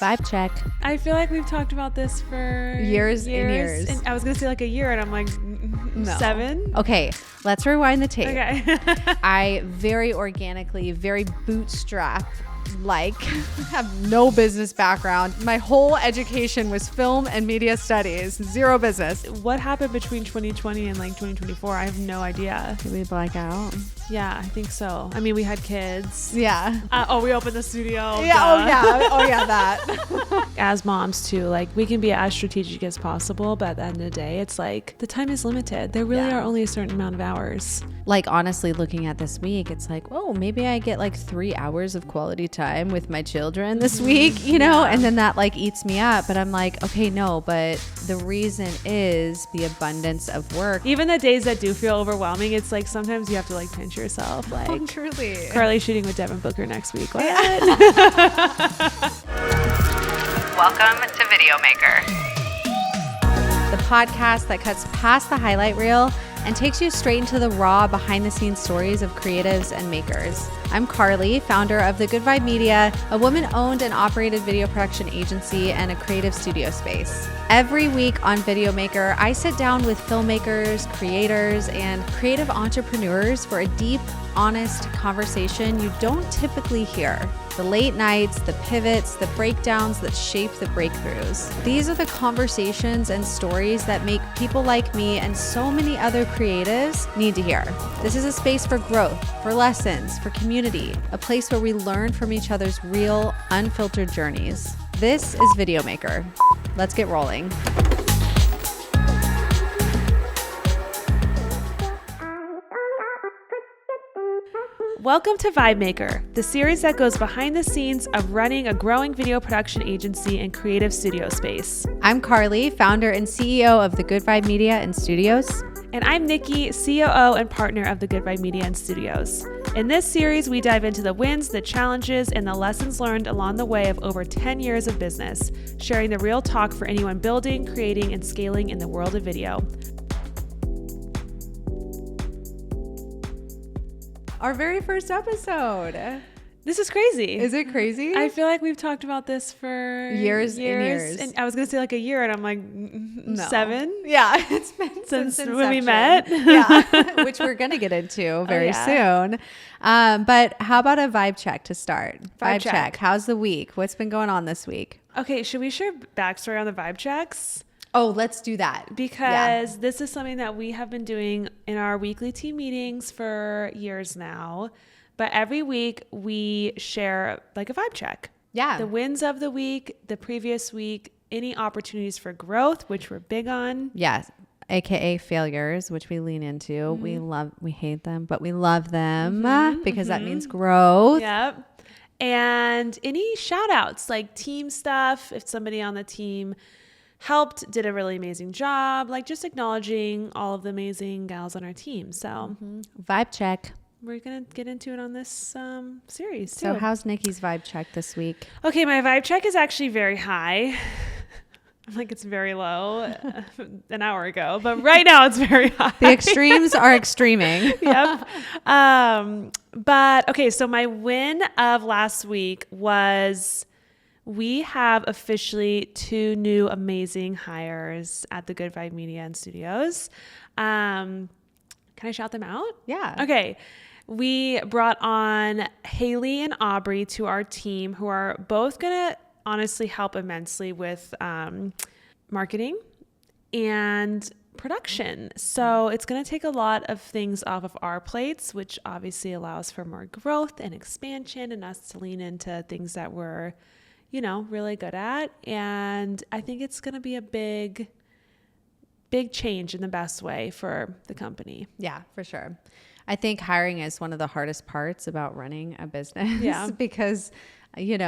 Vibe check. I feel like we've talked about this for years and years. And I was going to say like a year and I'm like, No. 7. Okay, let's rewind the tape. Okay. I very organically, very bootstrapped, have no business background. My whole education was film and media studies, zero business. What happened between 2020 and like 2024? I have no idea. Did we black out? Yeah, I think so. I mean, we had kids. Yeah. We opened the studio. Yeah. Oh yeah, that. As moms too, like we can be as strategic as possible, but at the end of the day, it's like the time is limited. There really are only a certain amount of hours. Like honestly, looking at this week, it's like, oh, maybe I get like 3 hours of quality time with my children this week, you know, and then that like eats me up. But I'm like, okay, no, but the reason is the abundance of work. Even the days that do feel overwhelming, it's like sometimes you have to like pinch yourself. Like, Oh, truly. Carly's shooting with Devin Booker next week. What? Welcome to VIBEMKR. The podcast that cuts past the highlight reel and takes you straight into the raw behind-the-scenes stories of creatives and makers. I'm Carly, founder of The Good Vibe Media, a woman-owned and operated video production agency and a creative studio space. Every week on VIBEMKR, I sit down with filmmakers, creators, and creative entrepreneurs for a deep, honest conversation you don't typically hear. The late nights, the pivots, the breakdowns that shape the breakthroughs. These are the conversations and stories that make people like me and so many other creatives need to hear. This is a space for growth, for lessons, for community, a place where we learn from each other's real, unfiltered journeys. This is VIBEMKR. Let's get rolling. Welcome to VIBEMKR, the series that goes behind the scenes of running a growing video production agency and creative studio space. I'm Carly, founder and CEO of The Good Vibe Media and Studios. And I'm Nicki, COO and partner of The Good Vibe Media and Studios. In this series, we dive into the wins, the challenges, and the lessons learned along the way of over 10 years of business, sharing the real talk for anyone building, creating, and scaling in the world of video. Our very first episode. This is crazy. Is it crazy? I feel like we've talked about this for years and years. And I was going to say like a year, and I'm like, No. 7? Yeah, it's been Since inception. when we met. Yeah, which we're going to get into very soon. But how about a vibe check to start? Vibe check. How's the week? What's been going on this week? Okay, should we share backstory on the vibe checks? Oh, let's do that. Because this is something that we have been doing in our weekly team meetings for years now. But every week we share like a vibe check. Yeah. The wins of the week, the previous week, any opportunities for growth, which we're big on. Yes. AKA failures, which we lean into. We hate them, but we love them because that means growth. Yep. And any shout outs, like team stuff, if somebody on the team helped, did a really amazing job, like just acknowledging all of the amazing gals on our team. So Vibe check. we're going to get into it on this series too. So how's Nikki's vibe check this week? Okay, my vibe check is actually very high. I'm like, it's very low an hour ago, but right now it's very high. The extremes are extreming. Yep. But okay, so my win of last week was we have officially 2 new amazing hires at the Good Vibe Media and Studios. Can I shout them out? Yeah. Okay. We brought on Haley and Aubrey to our team, who are both going to honestly help immensely with marketing and production. So it's going to take a lot of things off of our plates, which obviously allows for more growth and expansion and us to lean into things that we're, really good at. And I think it's going to be a big change in the best way for the company. Yeah, for sure. I think hiring is one of the hardest parts about running a business. Yeah. Because, you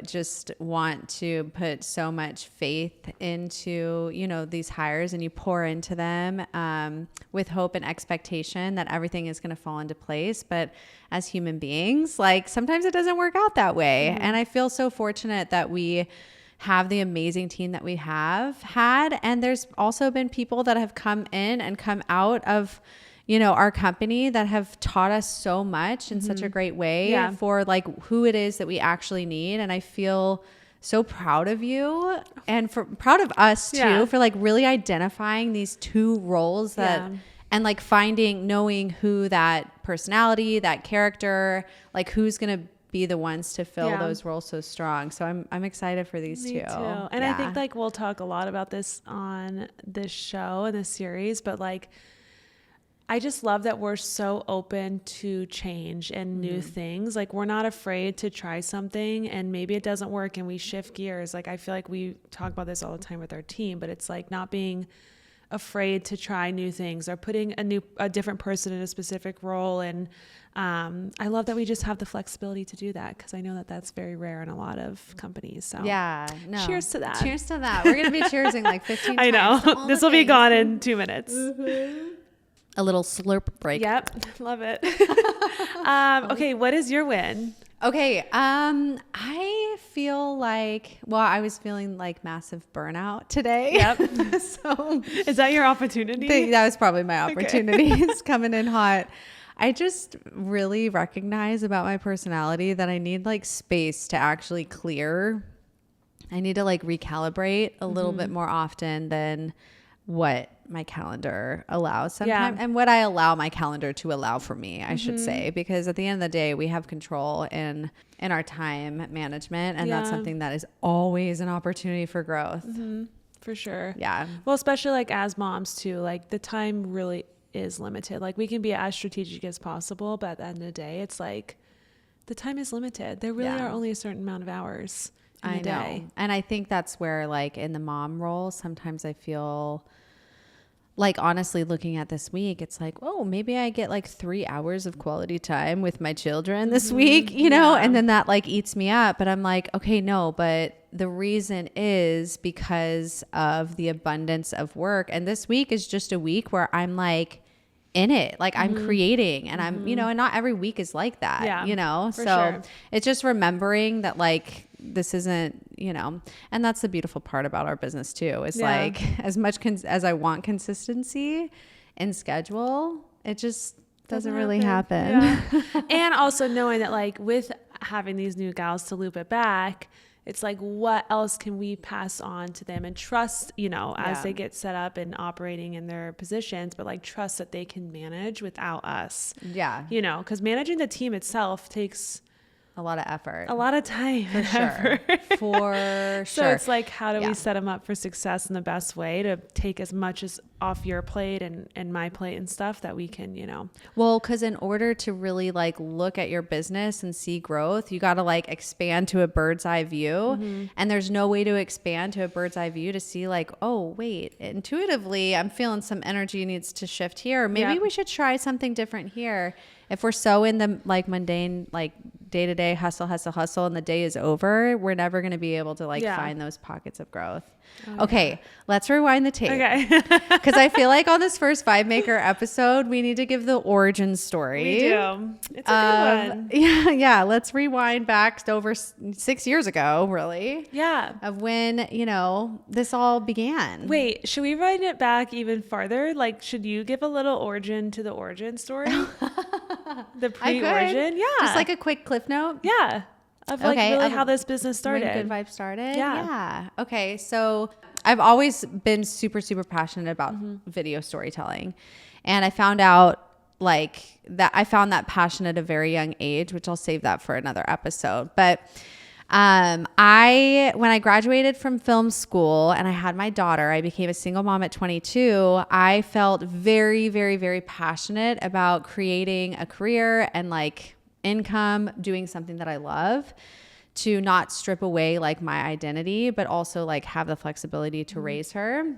just want to put so much faith into, these hires, and you pour into them with hope and expectation that everything is going to fall into place. But as human beings, like sometimes it doesn't work out that way. Mm-hmm. And I feel so fortunate that we have the amazing team that we have had. And there's also been people that have come in and come out of our company that have taught us so much in such a great way for like who it is that we actually need. And I feel so proud of you and proud of us too for like really identifying these two roles that and like knowing who that personality, that character, like who's going to be the ones to fill those roles so strong. So I'm excited for these two. And I think like we'll talk a lot about this on this show and this series, but like I just love that we're so open to change and new things. Like we're not afraid to try something and maybe it doesn't work and we shift gears. Like I feel like we talk about this all the time with our team, but it's like not being afraid to try new things or putting a different person in a specific role. And I love that we just have the flexibility to do that because I know that that's very rare in a lot of companies. So cheers to that. Cheers to that. We're going to be cheersing like 15 times. I know. This will be gone in 2 minutes. A little slurp break. Yep. Love it. Okay. What is your win? Okay. I feel like, I was feeling like massive burnout today. Yep. So is that your opportunity? That was probably my opportunity. It's coming in hot. I just really recognize about my personality that I need like space to actually clear. I need to like recalibrate a little bit more often than what my calendar allows sometimes and what I allow my calendar to allow for me, I should say, because at the end of the day, we have control in our time management. And that's something that is always an opportunity for growth. For sure. Yeah. Well, especially like as moms too, like the time really is limited. Like we can be as strategic as possible, but at the end of the day, it's like the time is limited. There really are only a certain amount of hours in a day. And I think that's where like in the mom role, sometimes I feel like honestly looking at this week, it's like, oh, maybe I get like 3 hours of quality time with my children this week, you know, and then that like eats me up. But I'm like, okay, no, but the reason is because of the abundance of work. And this week is just a week where I'm like in it, like I'm creating and I'm, you know, and not every week is like that, you know? So it's just remembering that like, this isn't, you know, and that's the beautiful part about our business too, is like as much as I want consistency in schedule, it just doesn't really happen. Yeah. And also knowing that like with having these new gals to loop it back, it's like, what else can we pass on to them and trust, you know, as they get set up and operating in their positions, but like trust that they can manage without us. Yeah. You know, because managing the team itself takes a lot of effort, a lot of time. For sure. For sure. So it's like, how do we set them up for success in the best way to take as much as off your plate and my plate and stuff that we can, you know? Well, because in order to really like look at your business and see growth, you got to like expand to a bird's eye view. And there's no way to expand to a bird's eye view to see like, oh, wait, intuitively, I'm feeling some energy needs to shift here. Maybe we should try something different here. If we're so in the like mundane, like day-to-day hustle, and the day is over, we're never going to be able to like find those pockets of growth. Okay, let's rewind the tape. Okay. Because I feel like on this first VIBEMKR episode, we need to give the origin story. We do. It's a good one. Yeah. Let's rewind back to over 6 years ago, really. Yeah. Of when, you know, this all began. Wait, should we wind it back even farther? Like, should you give a little origin to the origin story? The pre-origin? Yeah. Just like a quick cliff note? Yeah. Of like really how this business started. When Good Vibe started? Yeah. Okay. So I've always been super, super passionate about video storytelling. And I found out like that I found that passion at a very young age, which I'll save that for another episode. But when I graduated from film school and I had my daughter, I became a single mom at 22. I felt very, very, very passionate about creating a career and like income, doing something that I love, to not strip away like my identity, but also like have the flexibility to raise her.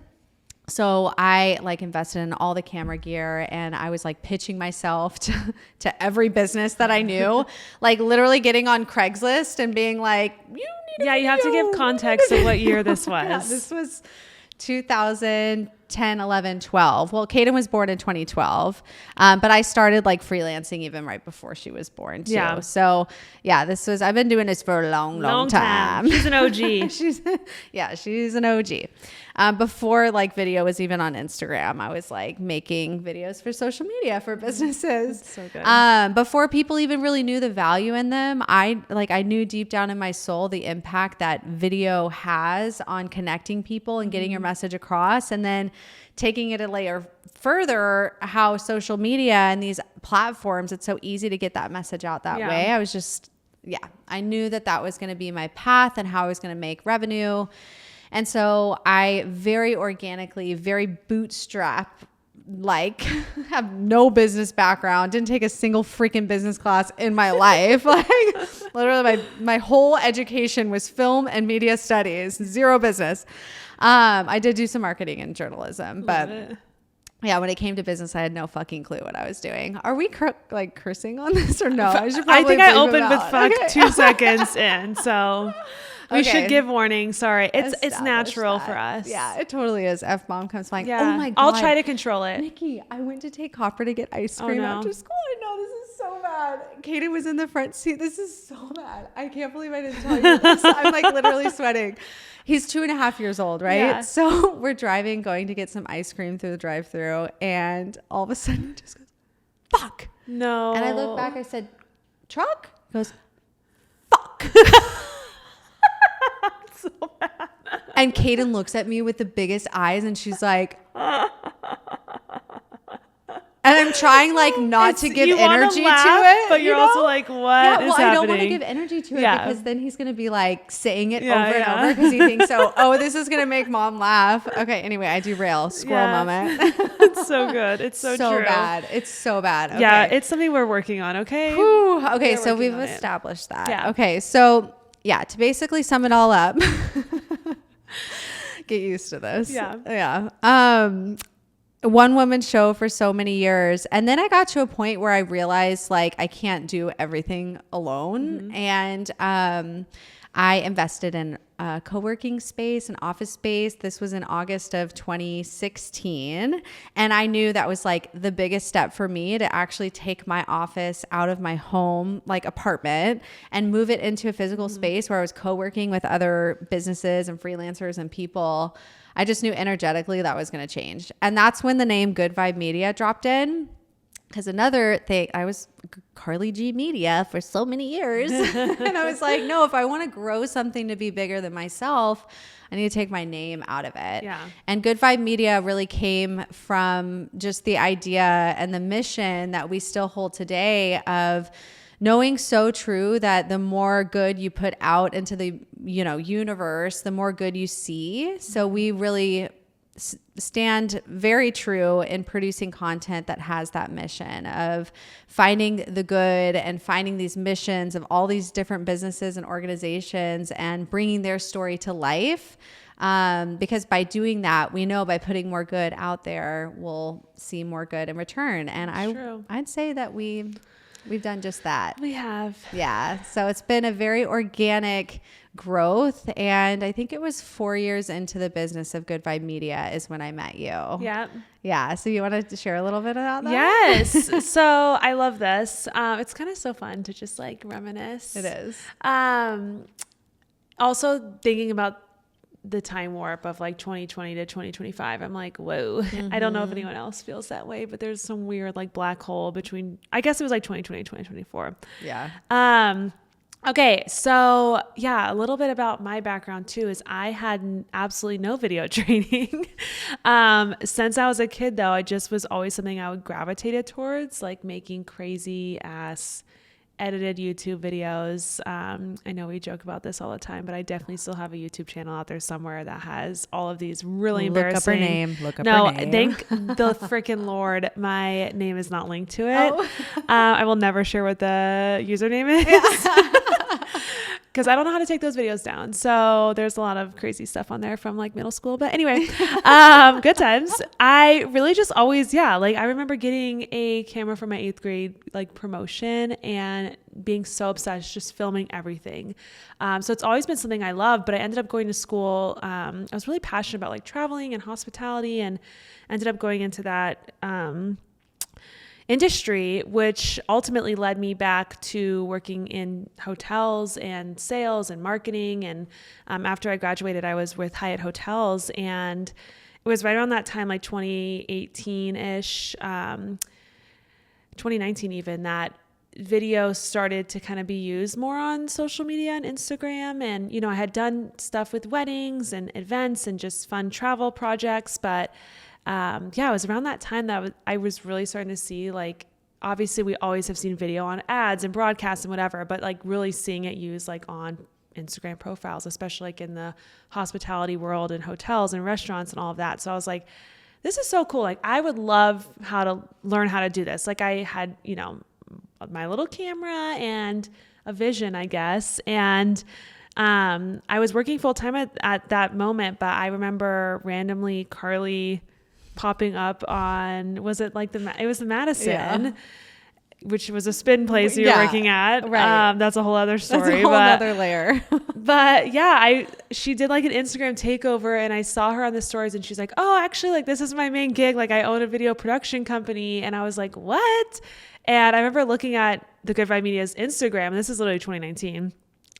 So I like invested in all the camera gear and I was like pitching myself to every business that I knew, like literally getting on Craigslist and being like, you need you have to give context of what year this was. This was 2000. 10, 11, 12. Well, Kaden was born in 2012. But I started like freelancing even right before she was born too. Yeah. So yeah, I've been doing this for a long time. She's an OG. She's an OG. Before like video was even on Instagram, I was like making videos for social media for businesses. That's so good. Before people even really knew the value in them, I knew deep down in my soul the impact that video has on connecting people and getting your message across, and then taking it a layer further, how social media and these platforms, it's so easy to get that message out that way. I was just, I knew that was going to be my path and how I was going to make revenue. And so I very organically, very bootstrap, like have no business background, didn't take a single freaking business class in my life. Like literally my whole education was film and media studies, zero business. I did do some marketing and journalism, but yeah, when it came to business, I had no fucking clue what I was doing. Are we cursing on this or no? I think I opened with fuck 2 seconds in, so we should give warning. Sorry, it's natural for us. Yeah, it totally is. F-bomb comes flying. Yeah. Oh my God. I'll try to control it. Nikki, I went to take Copper to get ice cream after school. I know this is so bad. Katie was in the front seat. This is so bad. I can't believe I didn't tell you this. I'm like literally sweating. He's 2.5 years old, right? Yeah. So we're driving, going to get some ice cream through the drive-thru, and all of a sudden he just goes, fuck. No. And I look back, I said, truck? He goes, fuck. So bad. And Kaden looks at me with the biggest eyes and she's like, and I'm trying like not to give energy to it. But you're also like, what is happening? I don't want to give energy to it because then he's going to be like saying it over and over because he thinks this is going to make mom laugh. Okay. Anyway, I derail. Squirrel moment. It's so good. It's so true. Bad. It's so bad. Okay. Yeah. It's something we're working on. Okay. Whew. Okay. So we've established that. Yeah. Okay. So yeah, to basically sum it all up, get used to this. Yeah. One woman show for so many years. And then I got to a point where I realized like I can't do everything alone. And I invested in a co-working space, an office space. This was in August of 2016. And I knew that was like the biggest step for me to actually take my office out of my home, like apartment, and move it into a physical space where I was co-working with other businesses and freelancers and people. I just knew energetically that was going to change. And that's when the name Good Vibe Media dropped in. Because another thing, I was Carly G Media for so many years. And I was like, no, if I want to grow something to be bigger than myself, I need to take my name out of it. Yeah. And Good Vibe Media really came from just the idea and the mission that we still hold today of knowing so true that the more good you put out into the universe, the more good you see. So we really stand very true in producing content that has that mission of finding the good and finding these missions of all these different businesses and organizations and bringing their story to life. Because by doing that, we know by putting more good out there, we'll see more good in return. And I'd say that we've done just that. We have. Yeah. So it's been a very organic growth. And I think it was 4 years into the business of Good Vibe Media is when I met you. Yeah. Yeah. So you want to share a little bit about that? Yes. So I love this. It's kind of so fun to just like reminisce. It is. Also thinking about the time warp of like 2020 to 2025. I'm like, whoa, I don't know if anyone else feels that way, but there's some weird like black hole between, I guess it was like 2020, 2024. Yeah. Okay. So yeah, a little bit about my background too, is I had absolutely no video training. Since I was a kid though, it just was always something I would gravitated towards, like making crazy ass edited YouTube videos. I know we joke about this all the time, but I definitely still have a YouTube channel out there somewhere that has all of these really embarrassing. Look up her name. Thank the freaking Lord, my name is not linked to it. I will never share what the username is. because I don't know how to take those videos down. So there's a lot of crazy stuff on there from like middle school. But anyway, good times. I really just always, like I remember getting a camera for my 8th grade like promotion and being so obsessed, just filming everything. So it's always been something I love, but I ended up going to school. I was really passionate about like traveling and hospitality, and ended up going into that industry, which ultimately led me back to working in hotels and sales and marketing. And after I graduated, I was with Hyatt Hotels, and it was right around that time, like 2018-ish, 2019 even, that video started to kind of be used more on social media and Instagram. And, I had done stuff with weddings and events and just fun travel projects, but it was around that time that I was really starting to see, like, obviously we always have seen video on ads and broadcasts and whatever, but like really seeing it used like on Instagram profiles, especially like in the hospitality world and hotels and restaurants and all of that. So I was like, this is so cool. Like I would love to learn how to do this. Like I had, my little camera and a vision, I guess. And I was working full time at that moment, but I remember randomly Carly popping up on, was it like it was the Madison, which was a spin place you were working at. Right. That's a whole other story. That's a whole other layer. But she did like an Instagram takeover, and I saw her on the stories, and she's like, oh, actually, like this is my main gig. Like I own a video production company. And I was like, what? And I remember looking at the Good Vibe Media's Instagram, and this is literally 2019.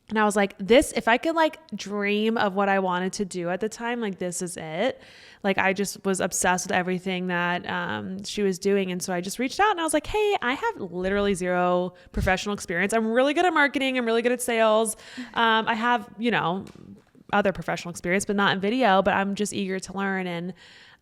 And I was like, if I could like dream of what I wanted to do at the time, like this is it. Like I just was obsessed with everything that she was doing. And so I just reached out and I was like, hey, I have literally zero professional experience. I'm really good at marketing. I'm really good at sales. I have, other professional experience, but not in video, but I'm just eager to learn. And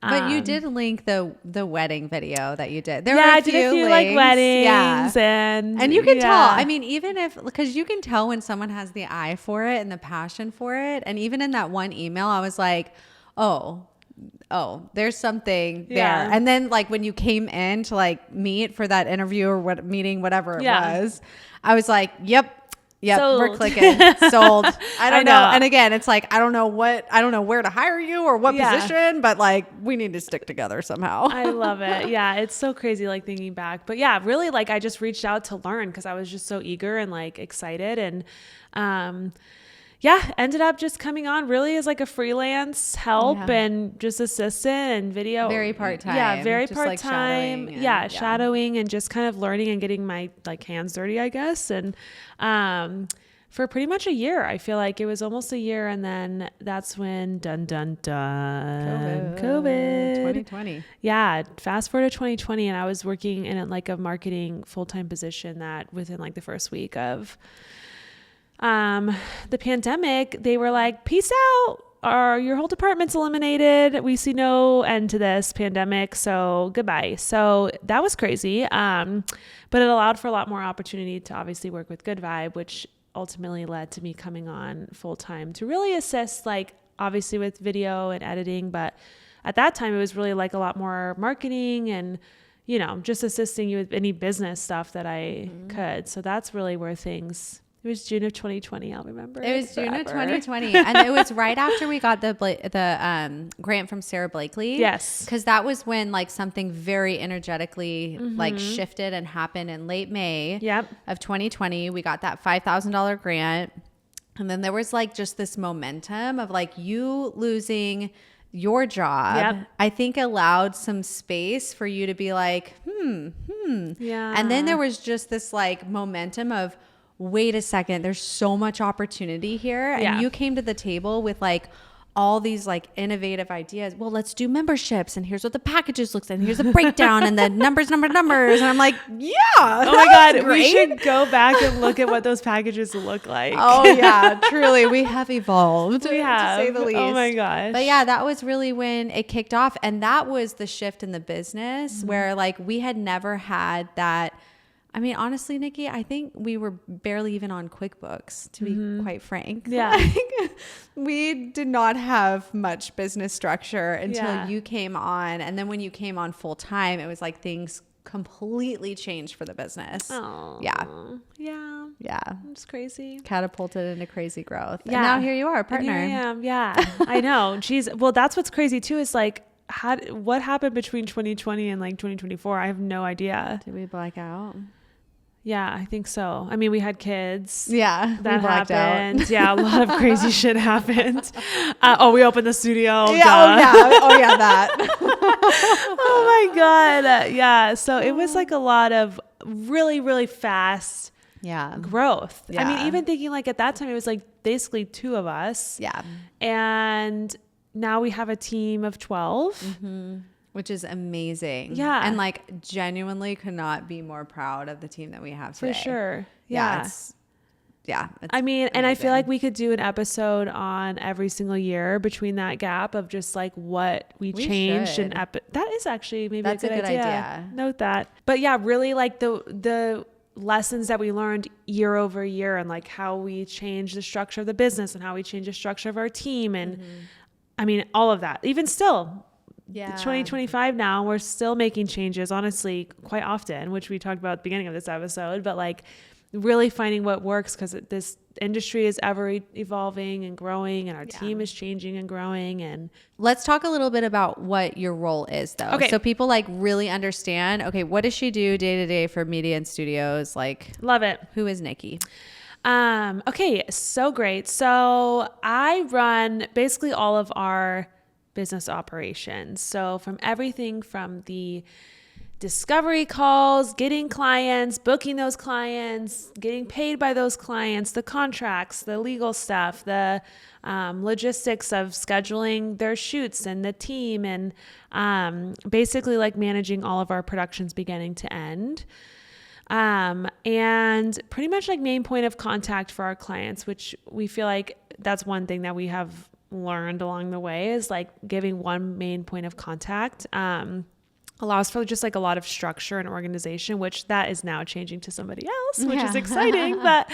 but you did link the wedding video that you did. There were I did a few like weddings and you can tell. I mean, even because you can tell when someone has the eye for it and the passion for it. And even in that one email, I was like, oh, there's something there. And then like when you came in to like meet for that interview or whatever it was, I was like, yep, Sold. We're clicking. Sold. I don't know. And again, it's like, I don't know where to hire you or what position, but like we need to stick together somehow. I love it. Yeah. It's so crazy, like thinking back, but really like I just reached out to learn because I was just so eager and like excited. And, ended up just coming on really as like a freelance help and just assistant and video. Very part-time. Yeah, very just part-time. Like shadowing and just kind of learning and getting my like hands dirty, I guess. And for pretty much a year, I feel like it was almost a year. And then that's when COVID. 2020. Yeah. Fast forward to 2020. And I was working in like a marketing full-time position that within like the first week of the pandemic, they were like, peace out, or your whole department's eliminated. We see no end to this pandemic. So goodbye. So that was crazy. But it allowed for a lot more opportunity to obviously work with Good Vibe, which ultimately led to me coming on full time to really assist, like obviously with video and editing. But at that time it was really like a lot more marketing and, just assisting you with any business stuff that I could. So that's really where it was June of 2020. I'll remember. It was June of 2020. And it was right after we got the grant from Sarah Blakely. Yes. Because that was when like something very energetically like shifted and happened in late May of 2020. We got that $5,000 grant. And then there was like just this momentum of like you losing your job, I think allowed some space for you to be like, Yeah. And then there was just this like momentum of, wait a second, there's so much opportunity here. And you came to the table with like all these like innovative ideas. Well, let's do memberships and here's what the packages looks like and here's a breakdown and the numbers. And I'm like, oh my God, we should go back and look at what those packages look like. Oh yeah, truly. We have evolved, we have, to say the least. Oh my gosh. But yeah, that was really when it kicked off. And that was the shift in the business where like we had never had that. I mean, honestly, Nicki, I think we were barely even on QuickBooks, to be quite frank. Yeah. Like, we did not have much business structure until you came on. And then when you came on full time, it was like things completely changed for the business. Oh, Yeah. Yeah. It's crazy. Catapulted into crazy growth. Yeah. And now here you are, partner. And here I am. Yeah, I know. Geez. Well, that's what's crazy too, is like, what happened between 2020 and like 2024? I have no idea. Did we black out? Yeah, I think so. I mean, we had kids. Yeah. That we blacked happened. out. Yeah, a lot of crazy shit happened. We opened the studio. Yeah. Duh. Oh yeah, that. Oh my God. Yeah. So it was like a lot of really, really fast growth. Yeah. I mean, even thinking like at that time, it was like basically 2 of us. Yeah. And now we have a team of 12. Mm-hmm. Which is amazing. Yeah. And like genuinely could not be more proud of the team that we have today. For sure. Yeah. Yeah. It's I mean, amazing. and I feel like we could do an episode on every single year between that gap of just like what we changed should. that is actually maybe That's a good idea. Note that. But yeah, really like the lessons that we learned year over year, and like how we changed the structure of the business and how we changed the structure of our team. And I mean, all of that, even still, 2025 now, we're still making changes, honestly, quite often, which we talked about at the beginning of this episode, but like really finding what works, because this industry is ever evolving and growing, and our team is changing and growing. And let's talk a little bit about what your role is, though. Okay. So people like really understand, okay, what does she do day to day for media and studios? Like, love it. who is Nicki? Okay. So great. So I run basically all of our business operations. So from everything from the discovery calls, getting clients, booking those clients, getting paid by those clients, the contracts, the legal stuff, the logistics of scheduling their shoots and the team, and basically like managing all of our productions beginning to end. And pretty much like main point of contact for our clients, which we feel like that's one thing that we have learned along the way, is like giving one main point of contact, allows for just like a lot of structure and organization, which that is now changing to somebody else, which is exciting. But,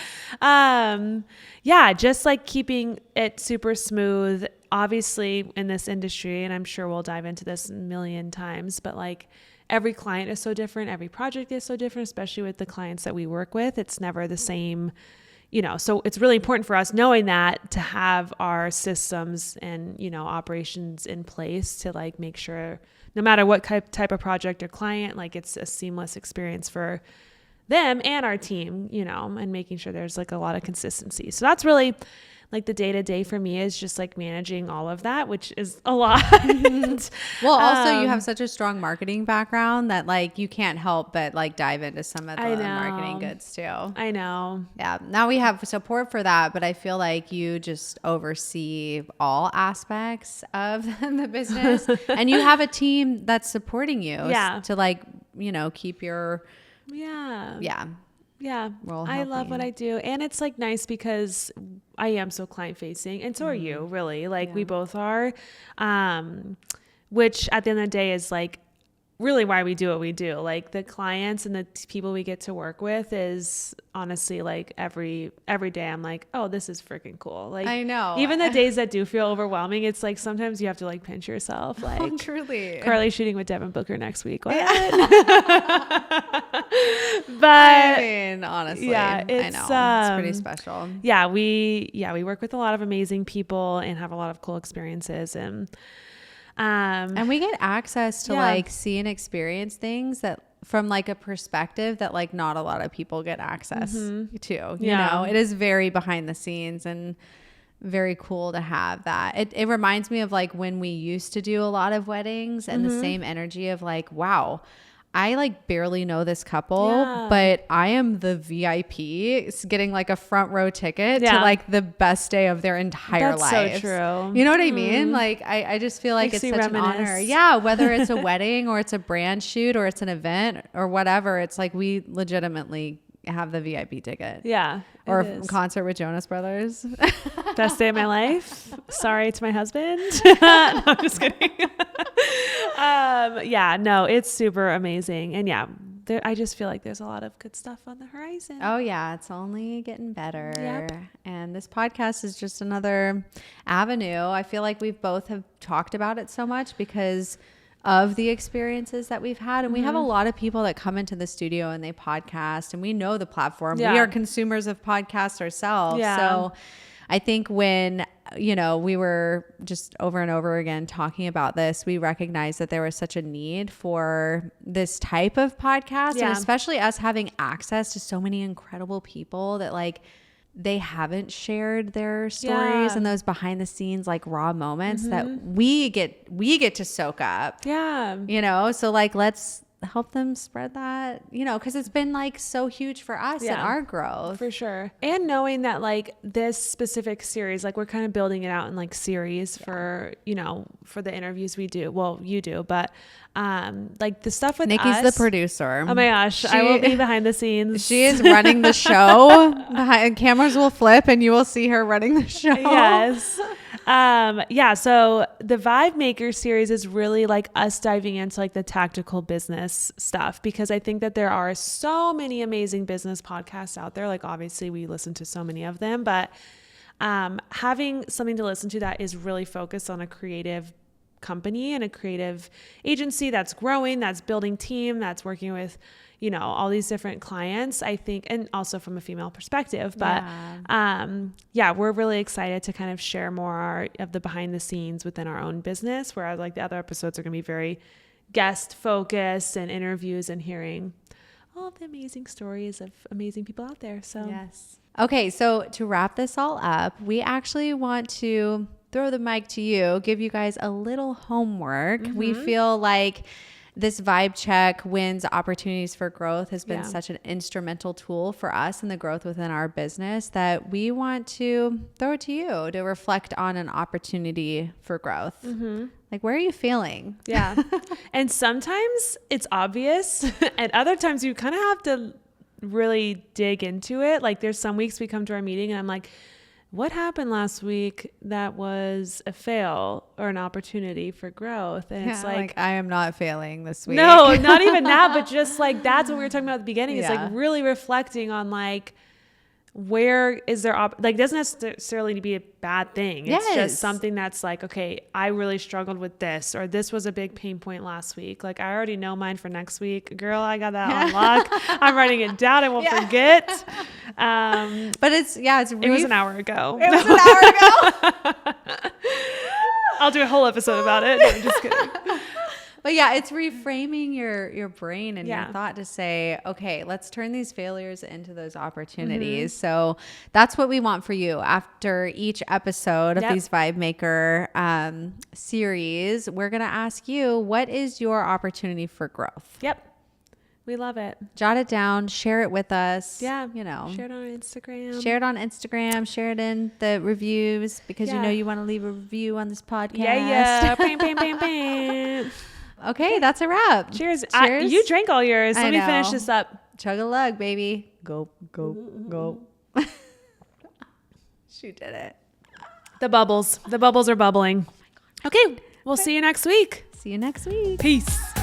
just like keeping it super smooth, obviously in this industry. And I'm sure we'll dive into this a million times, but like every client is so different. Every project is so different, especially with the clients that we work with. It's never the same, so it's really important for us, knowing that, to have our systems and, operations in place to like make sure no matter what type of project or client, like it's a seamless experience for them and our team, and making sure there's like a lot of consistency. So that's really like the day to day for me, is just like managing all of that, which is a lot. Well, also you have such a strong marketing background that like you can't help but like dive into some of the marketing goods too. I know. Yeah. Now we have support for that, but I feel like you just oversee all aspects of the business, and you have a team that's supporting you to like, keep your I love what I do. And it's like nice because I am so client facing, and so are you, really. Like we both are, which at the end of the day is like really why we do what we do. Like the clients and the people we get to work with is honestly like every day I'm like, oh, this is freaking cool. Like I know. Even the days that do feel overwhelming, it's like sometimes you have to like pinch yourself. Like, oh, truly. Carly's shooting with Devin Booker next week. What? But I mean, honestly, I know it's pretty special. Yeah, we work with a lot of amazing people and have a lot of cool experiences, and we get access to like see and experience things that from like a perspective that like not a lot of people get access to, you know, it is very behind the scenes and very cool to have that. It reminds me of like when we used to do a lot of weddings and the same energy of like, wow, I like barely know this couple, but I am the VIP getting like a front row ticket to like the best day of their entire life. That's so true. You know what I mean? Like I just feel like Makes it's such an honor. Yeah. Whether it's a wedding or it's a brand shoot or it's an event or whatever, it's like we legitimately have the VIP ticket. Yeah. Or a concert with Jonas Brothers. Best day of my life. Sorry to my husband. No, I'm just kidding. No, it's super amazing. And I just feel like there's a lot of good stuff on the horizon. Oh yeah. It's only getting better. Yep. And this podcast is just another avenue. I feel like we've both have talked about it so much because of the experiences that we've had. And we have a lot of people that come into the studio and they podcast, and we know the platform. We are consumers of podcasts ourselves. So I think when, you know, we were just over and over again talking about this, we recognized that there was such a need for this type of podcast, and especially us having access to so many incredible people that like, they haven't shared their stories and those behind the scenes, like raw moments that we get to soak up. Yeah. You know, so like, let's help them spread that, you know, because it's been like so huge for us and our growth. For sure. And knowing that like this specific series, like we're kind of building it out in like series for, you know, for the interviews we do. Well, you do, but like the stuff with Nikki's us, the producer. Oh my gosh. I will be behind the scenes. She is running the show. Cameras will flip and you will see her running the show. Yes. So the VIBEMKR series is really like us diving into like the tactical business stuff, because I think that there are so many amazing business podcasts out there. Like obviously we listen to so many of them, but having something to listen to that is really focused on a creative company and a creative agency that's growing, that's building team, that's working with, you know, all these different clients, I think, and also from a female perspective. But we're really excited to kind of share more of the behind the scenes within our own business, whereas like the other episodes are going to be very guest focused and interviews and hearing all of the amazing stories of amazing people out there. So yes. Okay, so to wrap this all up, we actually want to throw the mic to you, give you guys a little homework. We feel like this vibe check wins opportunities for growth has been such an instrumental tool for us in the growth within our business that we want to throw it to you to reflect on an opportunity for growth. Like, where are you feeling? Yeah. And sometimes it's obvious and other times you kind of have to really dig into it. Like there's some weeks we come to our meeting and I'm like, what happened last week that was a fail or an opportunity for growth? And it's like, I am not failing this week. No, not even that, but just like, that's what we were talking about at the beginning. It's like really reflecting on like, where is there, like, doesn't necessarily be a bad thing. It's just something that's like, okay, I really struggled with this, or this was a big pain point last week. Like, I already know mine for next week. Girl, I got that on lock. I'm writing it down. I won't forget. But it was an hour ago. It was an hour ago. I'll do a whole episode about it. No, I'm just kidding. But yeah, it's reframing your brain and your thought to say, okay, let's turn these failures into those opportunities. So that's what we want for you. After each episode of these VIBEMKR series, we're going to ask you, what is your opportunity for growth? Yep. We love it. Jot it down, share it with us. Yeah. You know, share it on Instagram. Share it in the reviews, because you know you want to leave a review on this podcast. Yeah. Bam, bam, bam, bam. Okay, that's a wrap. Cheers. You drank all yours. Let me finish this up. Chug a lug, baby. Go. She did it. The bubbles are bubbling. Okay, we'll see you next week. See you next week. Peace.